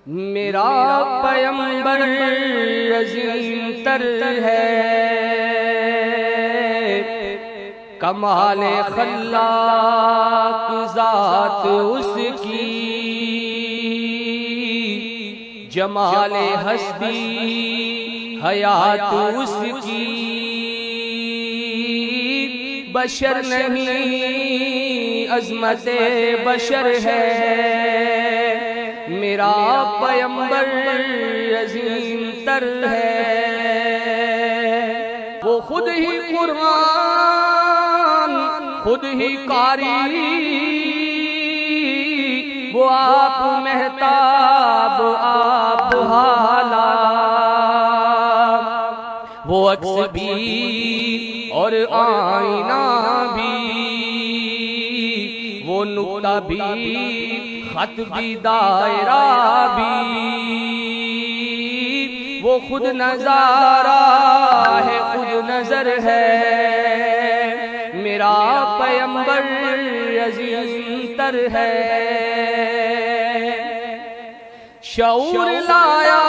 میرا پیمبر عظیم تر ہے، کمال خلاق ذات اس کی، جمال ہستی حیات اس کی، بشر نہیں عظمت بشر ہے، میرا پیمبر عظیم تر ہے۔ وہ خود ہی قرآن، خود ہی قاری، وہ آپ مہتاب، آپ حالا، وہ عکس بھی اور آئینہ بھی، وہ نقطہ بھی خط بھی دائرہ بھی، وہ خود نظارہ ہے، خود نظر ہے، میرا پیمبر عظیم تر ہے۔ شعور لایا،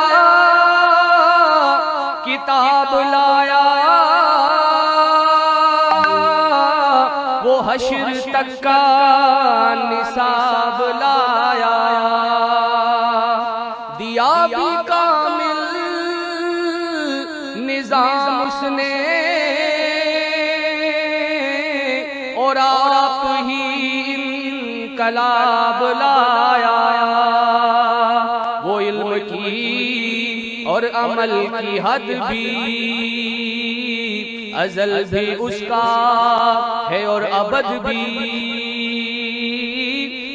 کتاب لایا، وہ حشر تک کا نصاب لایا، دیا بھی کامل نظام اس نے، اور آپ ہی انقلاب لایا، وہ علم کی اور عمل کی حد بھی ازل بھی اس کا ہے اور ابد بھی،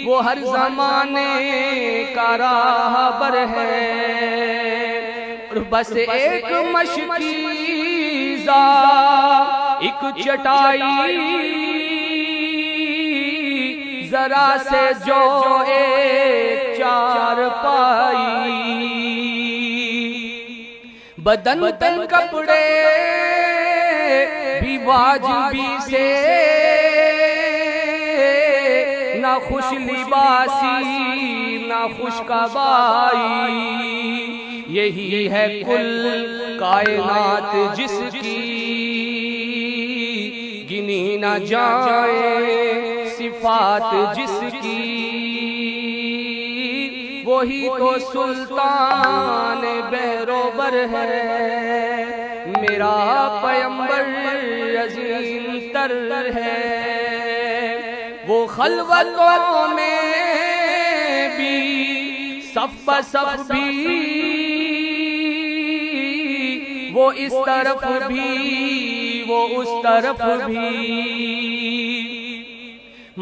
وہ ہر زمانے کا راہبر ہے، اور بس ایک مشکیزہ ایک چٹائی، ذرا سے جو ایک چار پائی، بدن تن کپڑے بھی واجبی سے، نہ خوش لباسی نہ خوش کبائی، یہی ہے کل کائنات جس کی گنی نہ جائے صفات جس کی، وہی تو سلطان بہروبر ہے، میرا پیمبر عظیم تر ہے۔ وہ خلوتوں میں بھی صف بصف بھی، وہ اس طرف بھی وہ اس طرف بھی،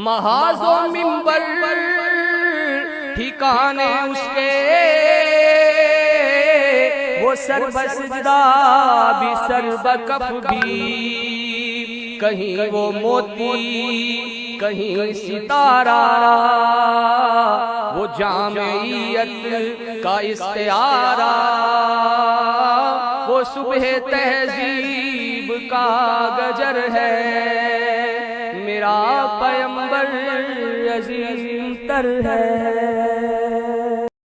محاذ و منبر ٹھکانے اس کے، وہ سر بسجدہ بھی سر بکف بھی، کہیں وہ موتی کہیں ستارہ، وہ جامعیت کا استعارہ، وہ صبح تہذیب کا گجر ہے، میرا پیمبر عظیم تر ہے۔